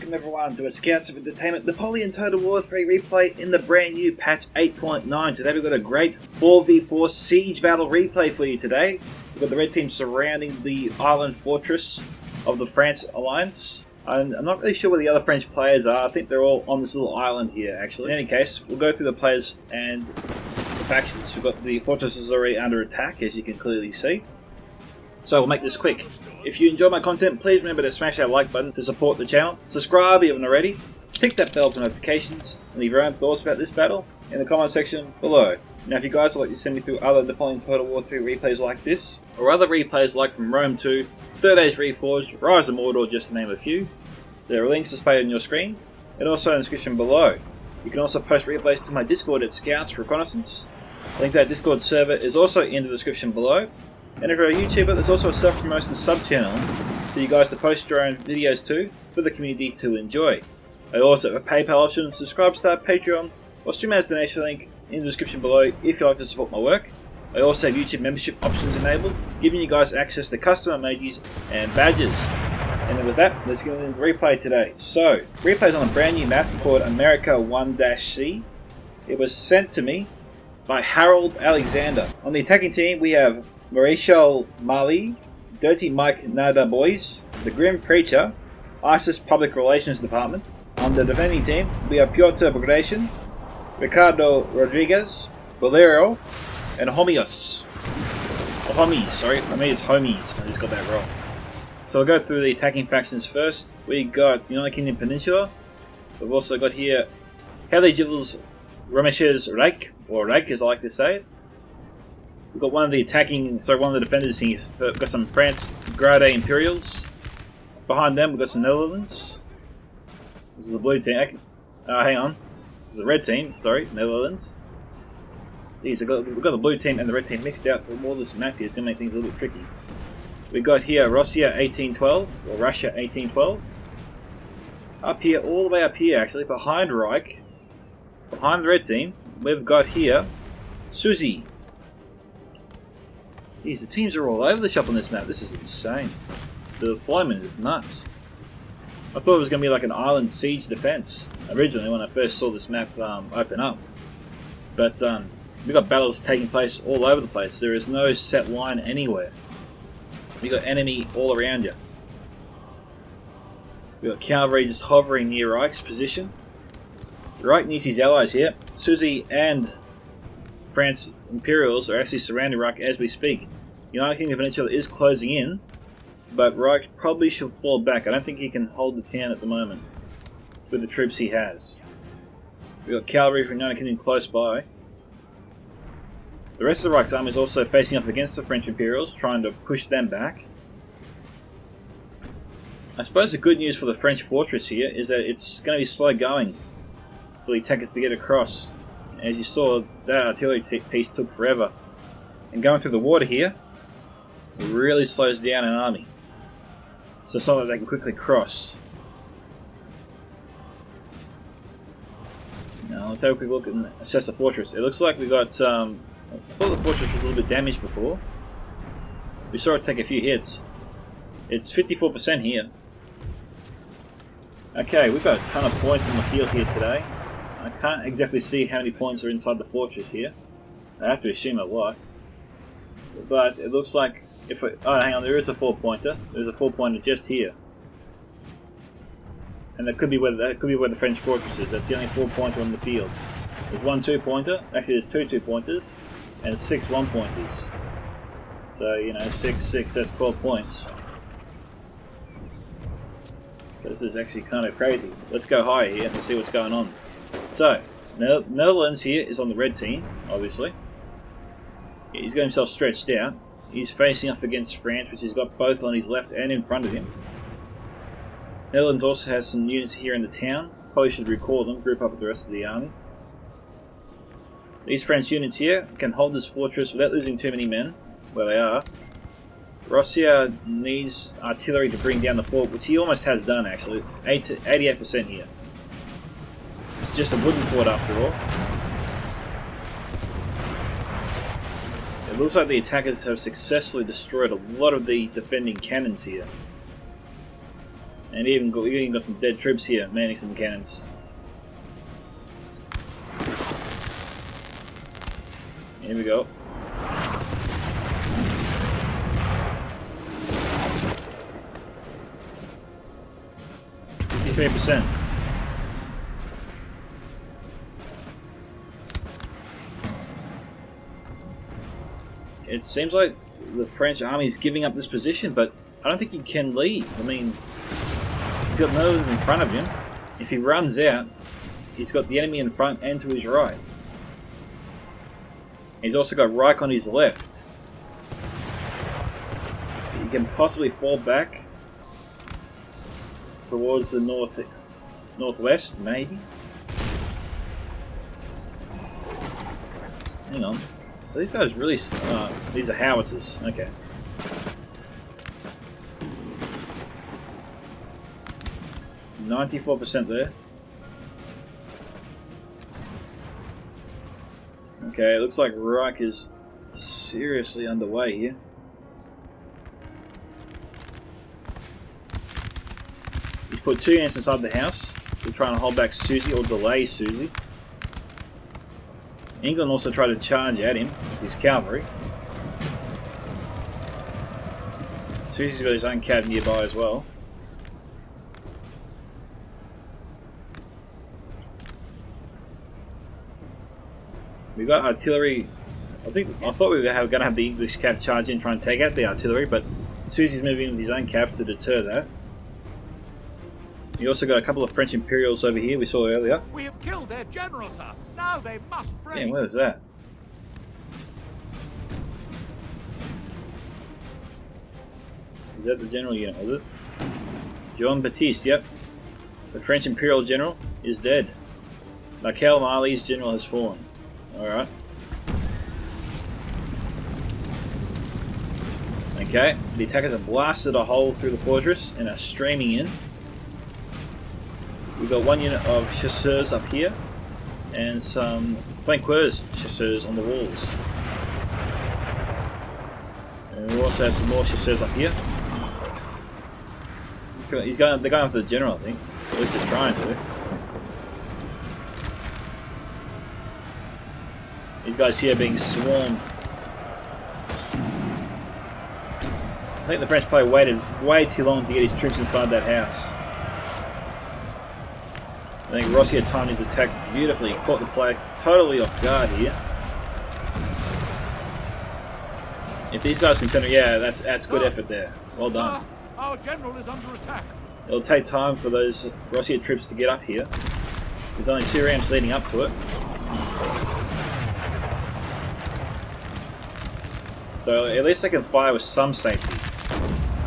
welcome everyone to a Scouts of Entertainment Napoleon Total War 3 replay in the brand new patch 8.9. Today we've got a great 4v4 siege battle replay for you today. We've got the red team surrounding the island fortress of the France alliance. I'm not really sure where the other French players are. I think they're all on this little island here actually. In any case, we'll go through the players and the factions. We've got the fortresses already under attack, as you can clearly see. So we'll make this quick. If you enjoy my content, please remember to smash that like button to support the channel. Subscribe if you haven't already. Tick that bell for notifications. And leave your own thoughts about this battle in the comment section below. Now if you guys would like to send me through other Napoleon Total War 3 replays like this, or other replays like from Rome 2, Third Age Reforged, Rise of Mordor, just to name a few, there are links displayed on your screen, and also in the description below. You can also post replays to my Discord at Scouts Reconnaissance. The link to that Discord server is also in the description below. And if you're a YouTuber, there's also a self-promotion sub-channel for you guys to post your own videos to, for the community to enjoy. I also have a PayPal option, subscribe star, Patreon, or stream as donation link in the description below if you'd like to support my work. I also have YouTube membership options enabled, giving you guys access to custom emojis and badges. And then with that, let's get into the replay today. So, replay is on a brand new map called America 1-C. It was sent to me by Harold Alexander. On the attacking team, we have Maréchal Mali, Dirty Mike Nada Boys, The Grim Preacher, ISIS Public Relations Department. On the defending team, we have Piotr Bagration, Ricardo Rodriguez, Bolero, and Homios. Homies, sorry. I mean it's Homies. I just got that wrong. So we'll go through the attacking factions first. We got United Kingdom Peninsula. We've also got here Heli Gilles Romeshes Reich, or Reich as I like to say it. We've got one of the defenders here. We've got some France Grade Imperials. Behind them, we've got some Netherlands. This is the blue team. Hang on. This is the red team. Sorry, Netherlands. We've got the blue team and the red team mixed out through all this map here. It's going to make things a little bit tricky. We've got here Russia 1812, or Russia 1812. Up here, all the way up here actually, behind Reich, behind the red team, we've got here Suzy. Jeez, the teams are all over the shop on this map. This is insane. The deployment is nuts. I thought it was going to be like an island siege defense originally when I first saw this map open up. But we've got battles taking place all over the place. There is no set line anywhere. We've got enemy all around you. We've got cavalry just hovering near Reich's position. Reich needs his allies here. Suzy and France Imperials are actually surrounding Reich as we speak. United Kingdom Peninsula is closing in, but Reich probably should fall back. I don't think he can hold the town at the moment with the troops he has. We've got cavalry from United Kingdom close by. The rest of the Reich's army is also facing up against the French Imperials, trying to push them back. I suppose the good news for the French fortress here is that it's going to be slow going for the attackers to get across. As you saw, that artillery piece took forever. And going through the water here, it really slows down an army. So it's not that they can quickly cross. Now let's have a quick look and assess the fortress. It looks like we got... I thought the fortress was a little bit damaged before. We saw it take a few hits. It's 54% here. Okay, we've got a ton of points on the field here today. I can't exactly see how many points are inside the fortress here. I have to assume a lot. But it looks like if we, oh, hang on, there is a 4-pointer. There's a 4-pointer just here. And that could be where the French fortress is. That's the only 4-pointer on the field. There's one 2-pointer. Actually, there's two 2-pointers. And 6 1-pointers. So, you know, 6, that's 12 points. So this is actually kind of crazy. Let's go higher here and see what's going on. So, Netherlands here is on the red team, obviously. He's got himself stretched out. He's facing up against France, which he's got both on his left and in front of him. Netherlands also has some units here in the town. Probably should recall them, group up with the rest of the army. These French units here can hold this fortress without losing too many men, where they are. Russia needs artillery to bring down the fort, which he almost has done actually. 88% here. It's just a wooden fort after all. It looks like the attackers have successfully destroyed a lot of the defending cannons here. And we even got some dead troops here manning some cannons. Here we go. 53%. It seems like the French army is giving up this position, but I don't think he can leave. I mean, he's got Netherlands in front of him. If he runs out, he's got the enemy in front and to his right. He's also got Reich on his left. He can possibly fall back towards the northwest, maybe. Hang on. Are these guys really... these are howitzers. Okay. %94 there. Okay, it looks like Reich is seriously underway here. He's put 2 ants inside the house. They're trying to hold back Susie or delay Susie. England also tried to charge at him, his cavalry. Susie's got his own cav nearby as well. We got artillery. I thought we were going to have the English cav charge in, try and take out the artillery, but Susie's moving with his own cav to deter that. We also got a couple of French Imperials over here we saw earlier. We have killed their general, sir. Now they must break. Damn, where was that? Is that the general unit, was it? Jean-Baptiste, yep. The French Imperial general is dead. Michael Marley's general has fallen. Alright. Okay, the attackers have blasted a hole through the fortress and are streaming in. We've got 1 unit of chasseurs up here and some flanqueurs chasseurs on the walls. And we also have some more chasseurs up here. They're going after the general, I think. At least they're trying to. These guys here are being swarmed. I think the French player waited way too long to get his troops inside that house. I think Rossi had timed his attack beautifully. He caught the player totally off guard here. If these guys can turn it, yeah, that's good effort there. Well done. Our general is under attack. It'll take time for those Rossi troops to get up here. There's only 2 ramps leading up to it. So at least they can fire with some safety.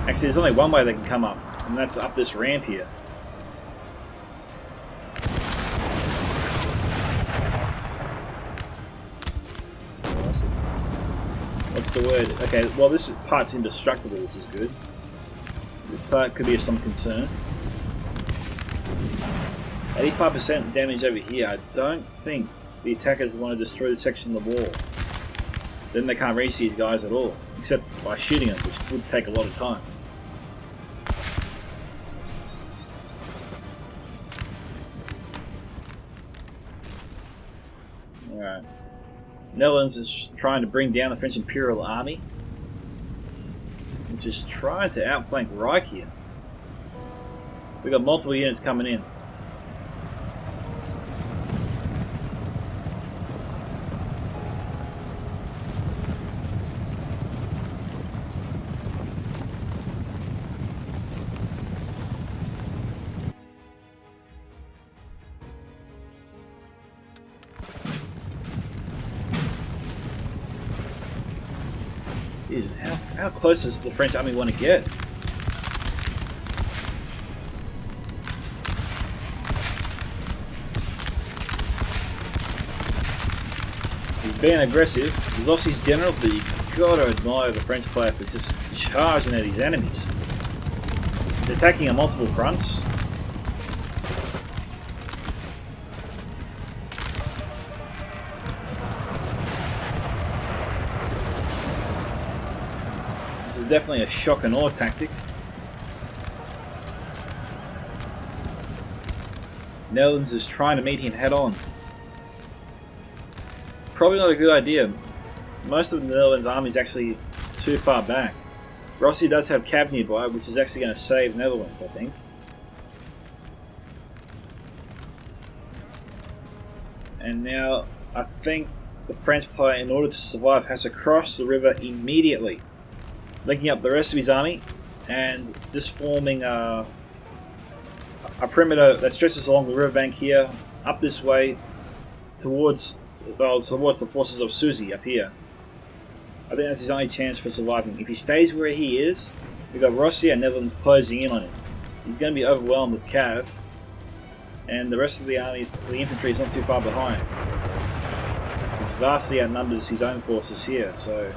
Actually, there's only one way they can come up, and that's up this ramp here. What's the word? Okay, well this part's indestructible, which is good. This part could be of some concern. 85% damage over here. I don't think the attackers want to destroy this section of the wall. Then they can't reach these guys at all, except by shooting them, which would take a lot of time. Alright. Netherlands is trying to bring down the French Imperial Army, which is trying to outflank Reich here. We've got multiple units coming in. Jeez, how close does the French army want to get? He's being aggressive. He's lost his general, but you've got to admire the French player for just charging at his enemies. He's attacking on multiple fronts. This is definitely a shock and awe tactic. Netherlands is trying to meet him head on. Probably not a good idea. Most of the Netherlands army is actually too far back. Rossi does have Cav nearby, which is actually going to save Netherlands, I think. And now, I think the French player, in order to survive, has to cross the river immediately, linking up the rest of his army and just forming a perimeter that stretches along the riverbank here, up this way, towards the forces of Suzy up here. I think that's his only chance for surviving. If he stays where he is, we've got Rossi and Netherlands closing in on him. He's going to be overwhelmed with Cav, and the rest of the army, the infantry, is not too far behind. It's vastly outnumbers his own forces here, so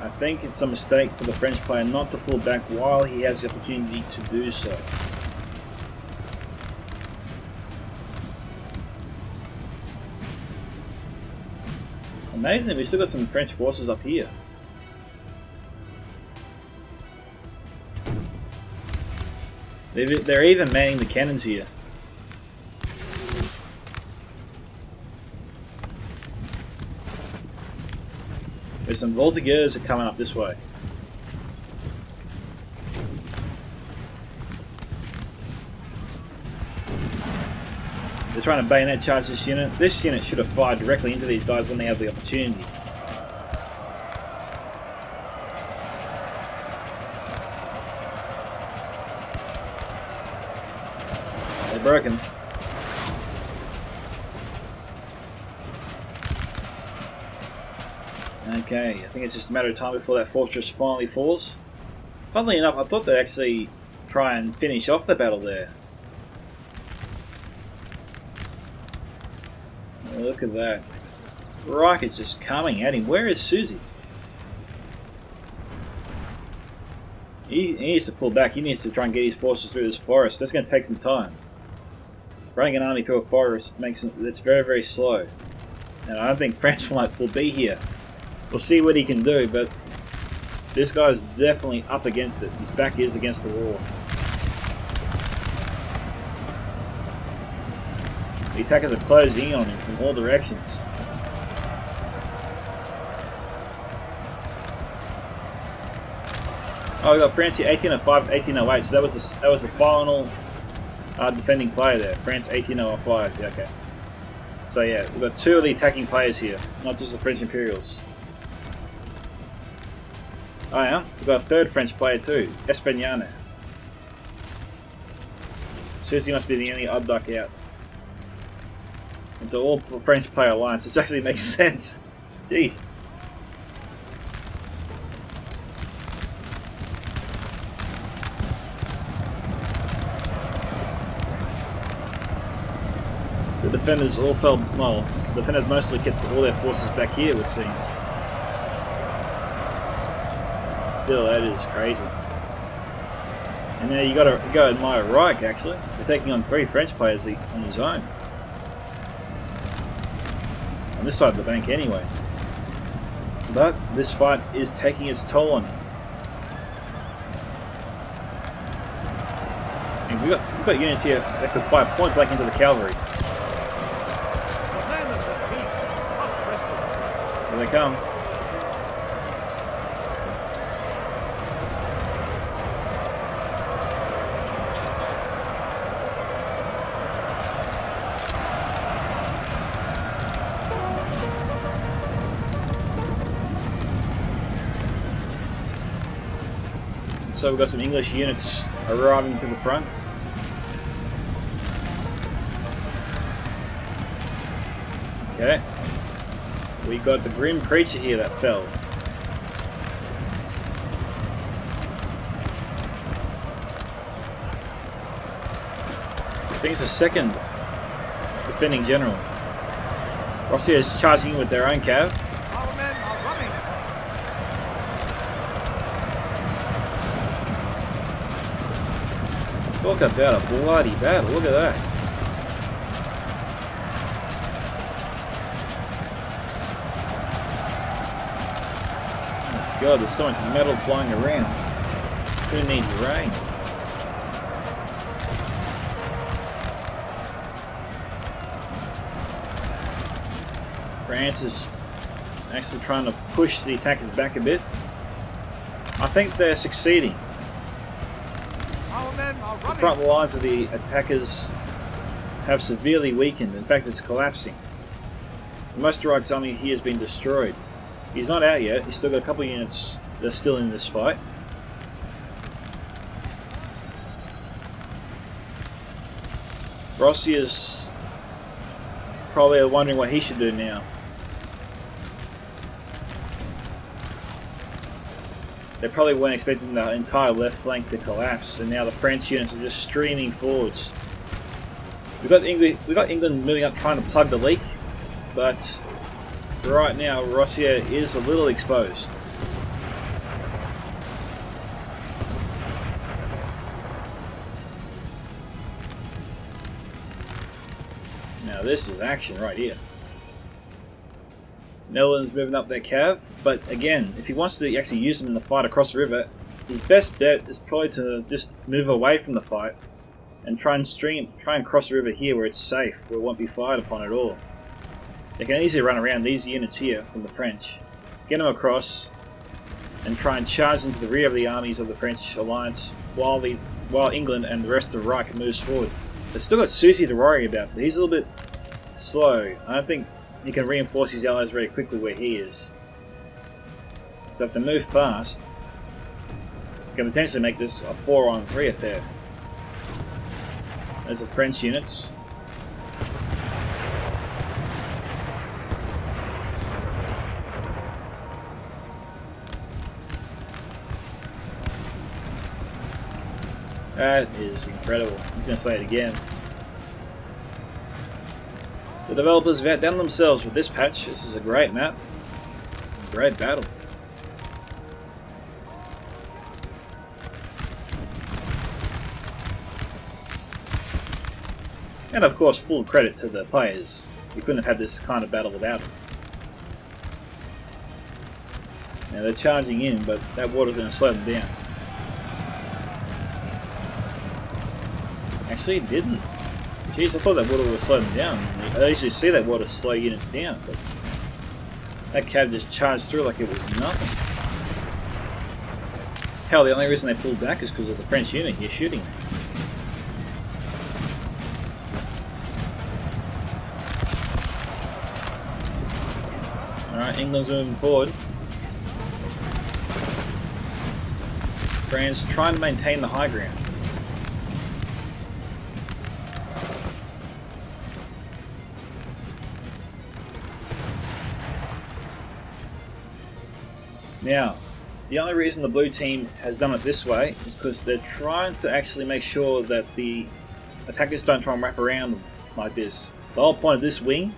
I think it's a mistake for the French player not to pull back while he has the opportunity to do so. Amazing, we've still got some French forces up here. They're even manning the cannons here. There's some Voltigeurs are coming up this way. They're trying to bayonet charge this unit. This unit should have fired directly into these guys when they have the opportunity. They're broken. Okay, I think it's just a matter of time before that fortress finally falls. Funnily enough, I thought they'd actually try and finish off the battle there. Look at that. Rockets just coming at him. Where is Suzy? He needs to pull back. He needs to try and get his forces through this forest. That's going to take some time. Running an army through a forest it's very, very slow. And I don't think France will be here. We'll see what he can do, but this guy's definitely up against it. His back is against the wall. The attackers are closing in on him from all directions. Oh, we got France here, 1805, 1808. So that was the final defending player there. France 1805. Yeah, okay. So yeah, we've got two of the attacking players here, not just the French Imperials. Oh yeah, we've got a third French player too, Espagnac. Suzy must be the only odd duck out. It's an all French player alliance. This actually makes sense. Jeez. The defenders all fell. Well, the defenders mostly kept all their forces back here, it would seem. Still, that is crazy. And now you got to go admire Reich actually for taking on 3 French players on his own. On this side of the bank anyway. But this fight is taking its toll on him. And we've got units here that could fire point blank into the cavalry. Here they come. So we've got some English units arriving to the front. Okay. We got the Grim Preacher here that fell. I think it's a second defending general. Rossi is charging in with their own cav. Our men are running. Talk about a bloody battle, look at that. Oh God, there's so much metal flying around. Who needs rain? France is actually trying to push the attackers back a bit. I think they're succeeding. Our men are The running. front lines of the attackers have severely weakened. In fact, it's collapsing. Most of Reich's army here has been destroyed. He's not out yet. He's still got a couple of units that are still in this fight. Rossia's probably wondering what he should do now. They probably weren't expecting the entire left flank to collapse, and now the French units are just streaming forwards. We got England moving up trying to plug the leak, but right now Russia is a little exposed. Now this is action right here. Netherlands moving up their cav, but again, if he wants to actually use them in the fight across the river, his best bet is probably to just move away from the fight and try and cross the river here where it's safe, where it won't be fired upon at all. They can easily run around these units here from the French, get them across, and try and charge into the rear of the armies of the French alliance while England and the rest of Reich moves forward. They've still got Susie to worry about, but he's a little bit slow. I don't think he can reinforce his allies very quickly where he is. So if they move fast, they can potentially make this a 4-on-3 affair. There's the French units. That is incredible. I'm going to say it again. The developers have outdone themselves with this patch. This is a great map. Great battle. And of course, full credit to the players. You couldn't have had this kind of battle without them. Now they're charging in, but that water's going to slow them down. Actually, it didn't. Jeez, I thought that water would slow them down. I usually see that water slow units down, but that cav just charged through like it was nothing. Hell, the only reason they pulled back is because of the French unit here shooting them. Alright, England's moving forward. France trying to maintain the high ground. Now, the only reason the blue team has done it this way is because they're trying to actually make sure that the attackers don't try and wrap around like this. The whole point of this wing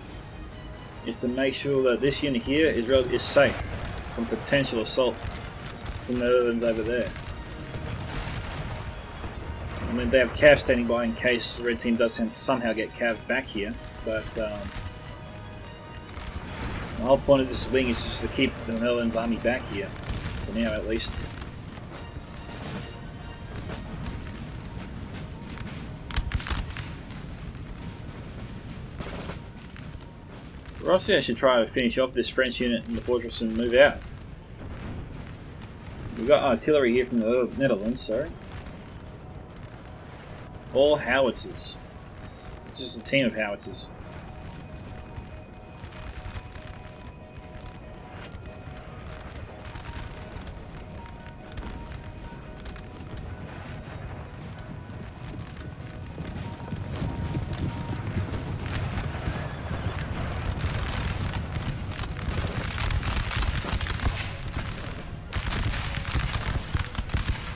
is to make sure that this unit here is safe from potential assault from the Netherlands over there. I mean, they have cav standing by in case the red team does somehow get cav back here, but the whole point of this wing is just to keep the Netherlands army back here, for now at least. Russia should try to finish off this French unit in the fortress and move out. We've got artillery here from the Netherlands, sorry. All howitzers. It's just a team of howitzers.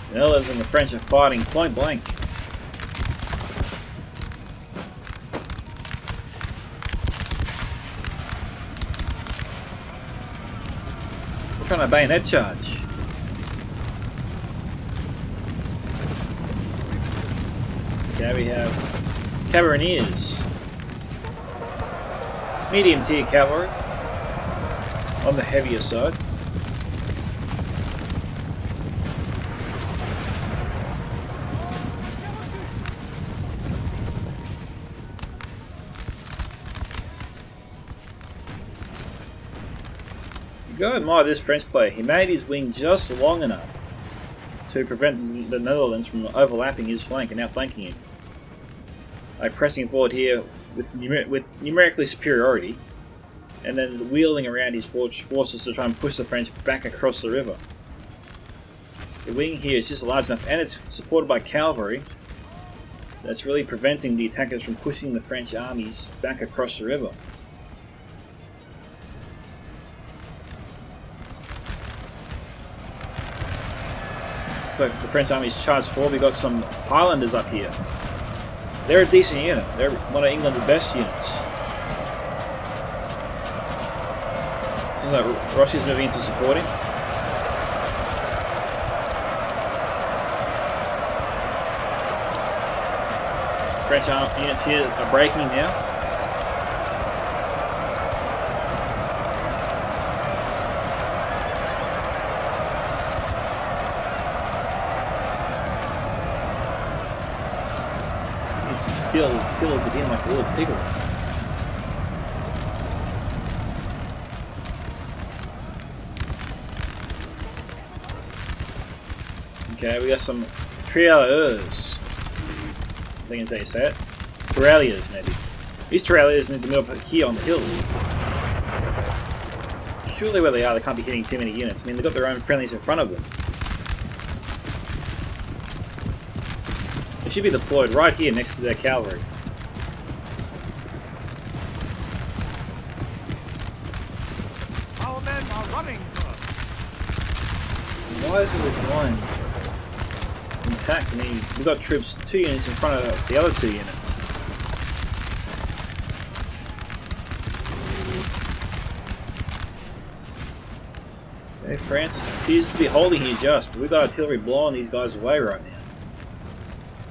The Netherlands and the French are fighting point blank. We're trying to bayonet charge. Okay, we have Caberniers. Medium tier cavalry on the heavier side. gotta admire this French player. He made his wing just long enough to prevent the Netherlands from overlapping his flank and outflanking him. Like pressing forward here with numerically superiority, and then wheeling around his forces to try and push the French back across the river. The wing here is just large enough, and it's supported by cavalry. That's really preventing the attackers from pushing the French armies back across the river. So the French army's charged forward. We've got some Highlanders up here. They're a decent unit. They're one of England's best units. Seems like Russia's moving in to support him. French units here are breaking now. You just feel it in like a little pickle. Okay, we got some tirailleurs. I think that's how you say it. Tirailleurs, maybe. These tirailleurs need to move up here on the hill. Surely where they are, they can't be hitting too many units. I mean, they've got their own friendlies in front of them. They should be deployed right here next to their cavalry. Our men are running first. Why isn't this line intact? I mean, we've got troops 2 units in front of the other 2 units. Okay, France appears to be holding here just, but we've got artillery blowing these guys away right now.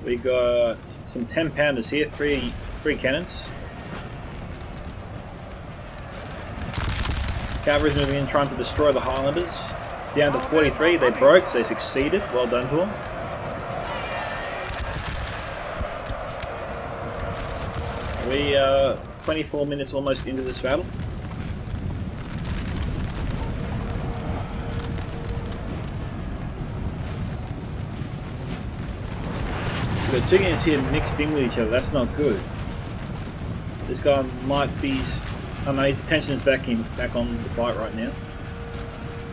We've got some 10-pounders here, three cannons. Cavalry's moving in trying to destroy the Highlanders. Down to 43, they broke, so they succeeded. Well done to them. We are 24 minutes almost into this battle. We've got 2 units here mixed in with each other. That's not good. This guy might be... Oh no, his attention is back on the fight right now.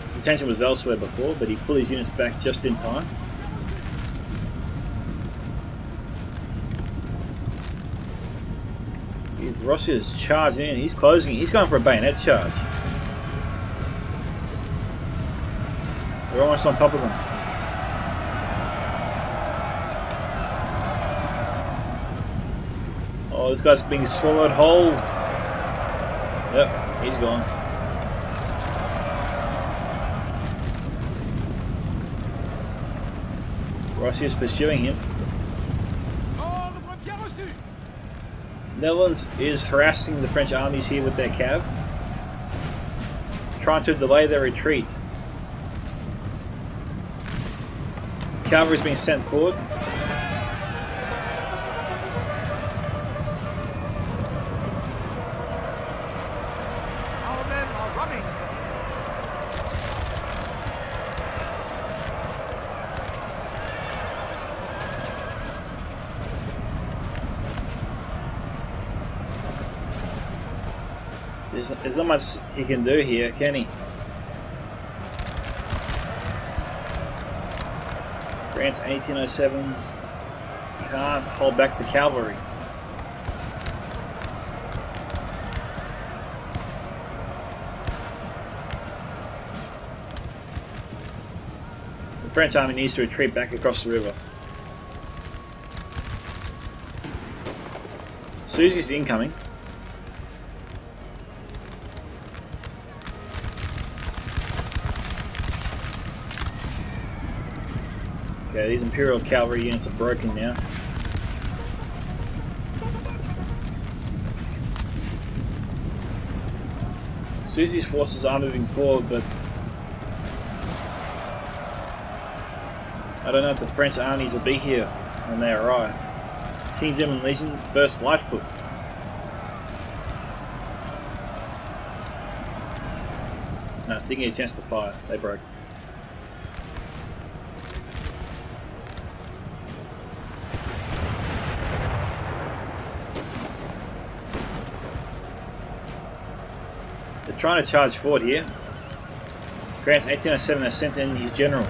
His attention was elsewhere before, but he pulled his units back just in time. Russia's charging in. He's closing. He's going for a bayonet charge. They're almost on top of them. Oh, this guy's being swallowed whole. Yep, he's gone. Russia's pursuing him. Netherlands is harassing the French armies here with their cav, trying to delay their retreat. Cavalry is being sent forward. Our men are running. There's not much he can do here, can he? France 1807 can't hold back the cavalry. The French army needs to retreat back across the river. Susie's incoming. Okay, these Imperial cavalry units are broken now. Susie's forces are moving forward, but I don't know if the French armies will be here when they arrive. King German Legion, 1st Lightfoot. No, didn't get a chance to fire. They broke. They're trying to charge forward here. Grant's 1807 has sent in his general.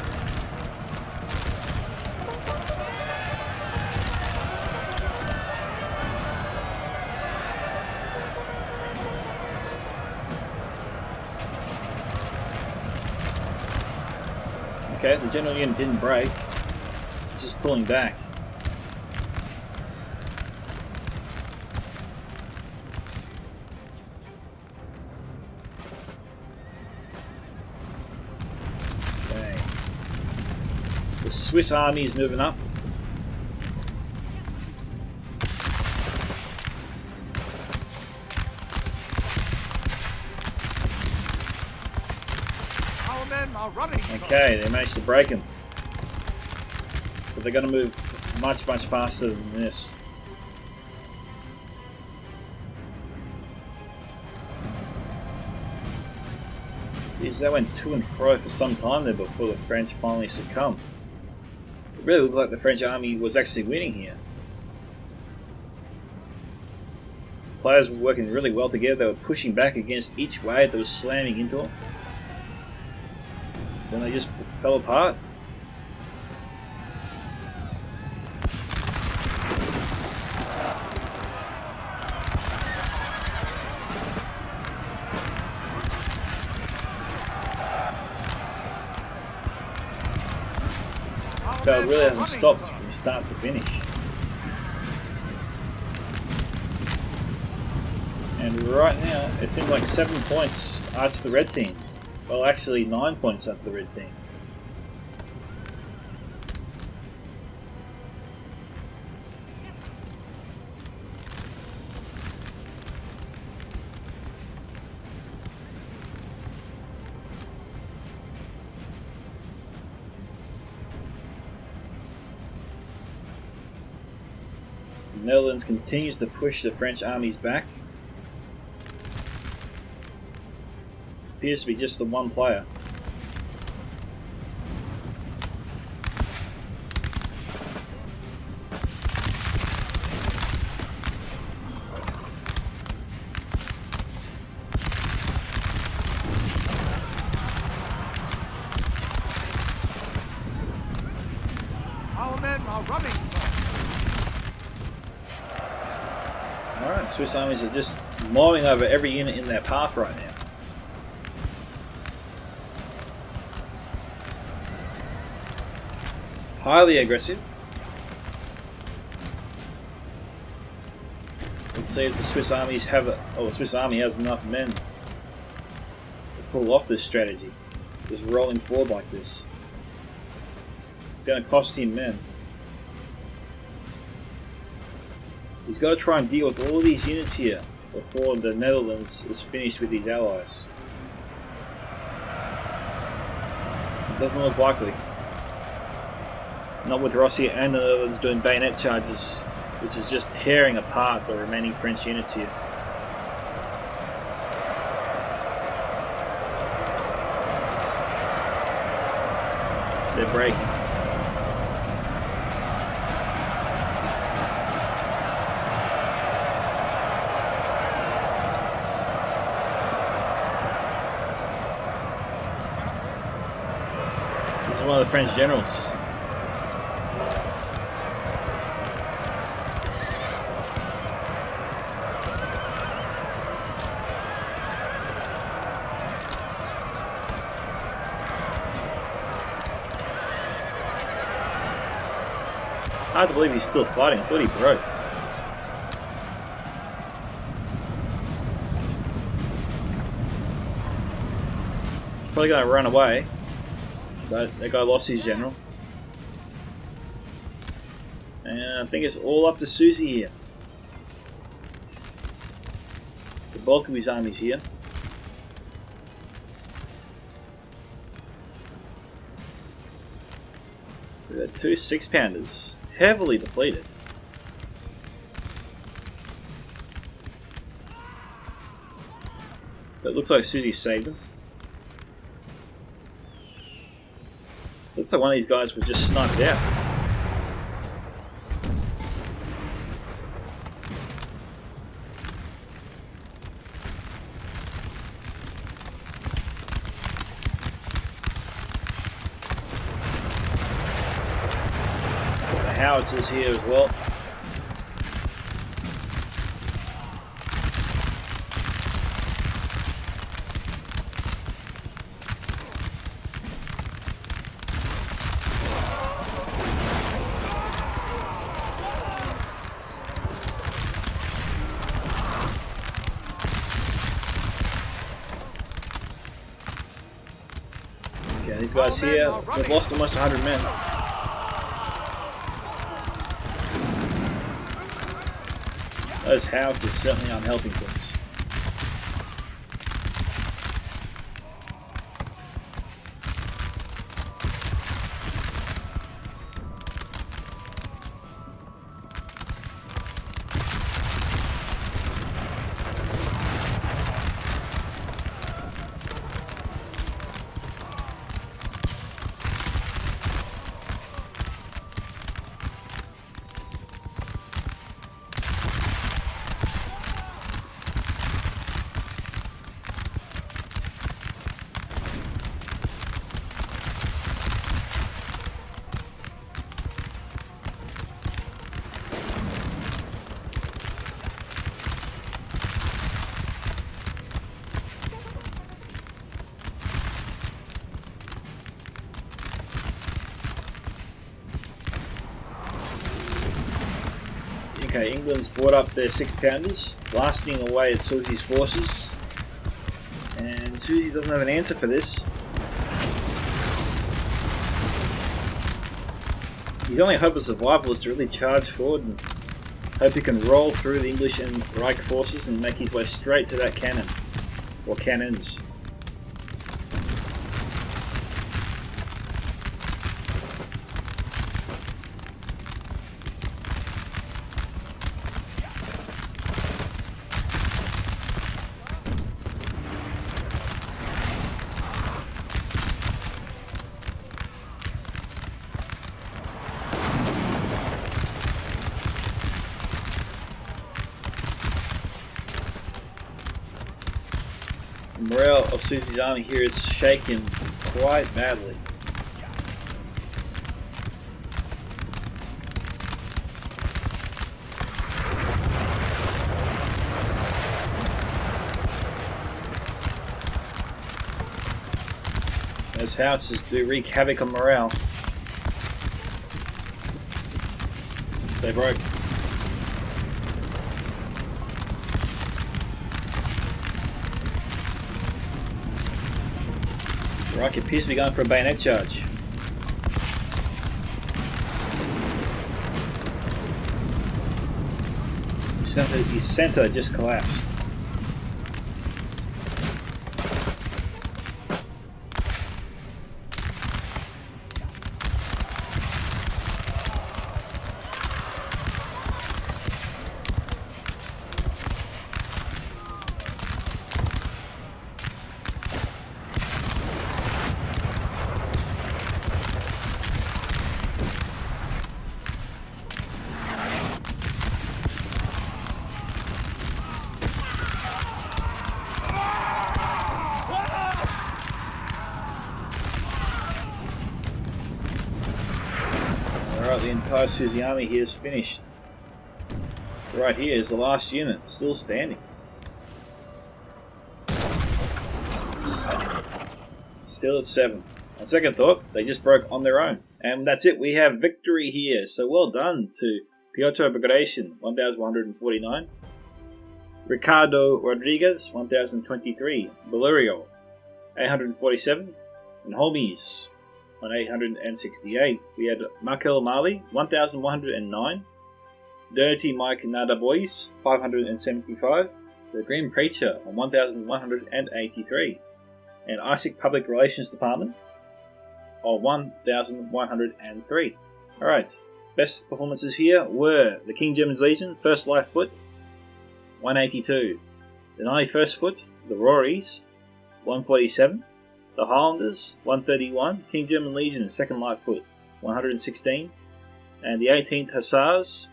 Okay, the general unit didn't break. It's just pulling back. Okay. The Swiss army is moving up. Our men are running. Okay, they managed to break him. But they're going to move much faster than this. Jeez, that went to and fro for some time there before the French finally succumbed. It really looked like the French army was actually winning here. The players were working really well together. They were pushing back against each wave that was slamming into them. Then they just fell apart. But it really hasn't stopped from start to finish. And right now, it seems like 7 points are to the red team. Well, actually 9 points are to the red team. The Netherlands continues to push the French armies back. This appears to be just the one player. Our men are running. Alright, Swiss armies are just mowing over every unit in their path right now. Highly aggressive. Let's see if the Swiss armies have the Swiss army has enough men to pull off this strategy. Just rolling forward like this. It's going to cost him men. He's got to try and deal with all these units here before the Netherlands is finished with these allies. It doesn't look likely. Not with Russia and the Netherlands doing bayonet charges, which is just tearing apart the remaining French units here. They're breaking. This is one of the French generals. Hard to believe he's still fighting. I thought he broke. He's probably going to run away. But that guy lost his general. And I think it's all up to Susie here. The bulk of his army's here. We've got 2 6-pounders. Heavily depleted. But it looks like Susie saved them. Looks like one of these guys was just sniped out. The howitzers here as well. Yeah, these guys here, we've lost almost 100 men. Those howitzers certainly aren't helping things. Okay, England's brought up their 6-pounders, blasting away at Susie's forces. And Susie doesn't have an answer for this. His only hope of survival is to really charge forward and hope he can roll through the English and Reich forces and make his way straight to that cannon, or cannons. The morale of Susie's army here is shaken quite badly. Those howitzers do wreak havoc on morale. They broke. Right, it appears to be going for a bayonet charge. His center just collapsed. Alright, the entire Susie army here is finished. Right here is the last unit, still standing. Still at 7. On second thought, they just broke on their own. And that's it, we have victory here. So well done to Piotr Bagration, 1149. Ricardo Rodriguez, 1023. Valerio, 847. And Holmes, on 868. We had Michael Mali, 1109. Dirty Mike Nada Boys, 575. The Green Preacher on 1183. And Isaac Public Relations Department on 1103. Alright, best performances here were the King German's Legion, 1st Light Foot, 182. The 91st Foot, the Rories, 147. The Highlanders, 131. King German Legion, 2nd Light Foot, 116. And the 18th Hussars,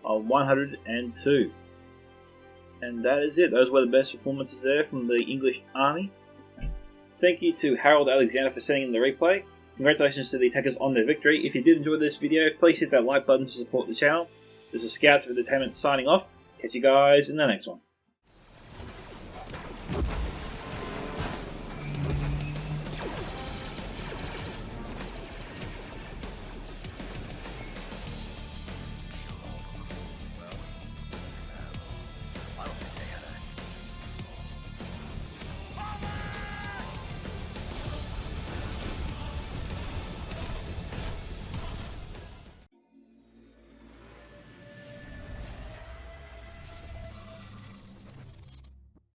102. And that is it. Those were the best performances there from the English Army. Thank you to Harold Alexander for sending in the replay. Congratulations to the attackers on their victory. If you did enjoy this video, please hit that like button to support the channel. This is Scouts of Entertainment signing off. Catch you guys in the next one.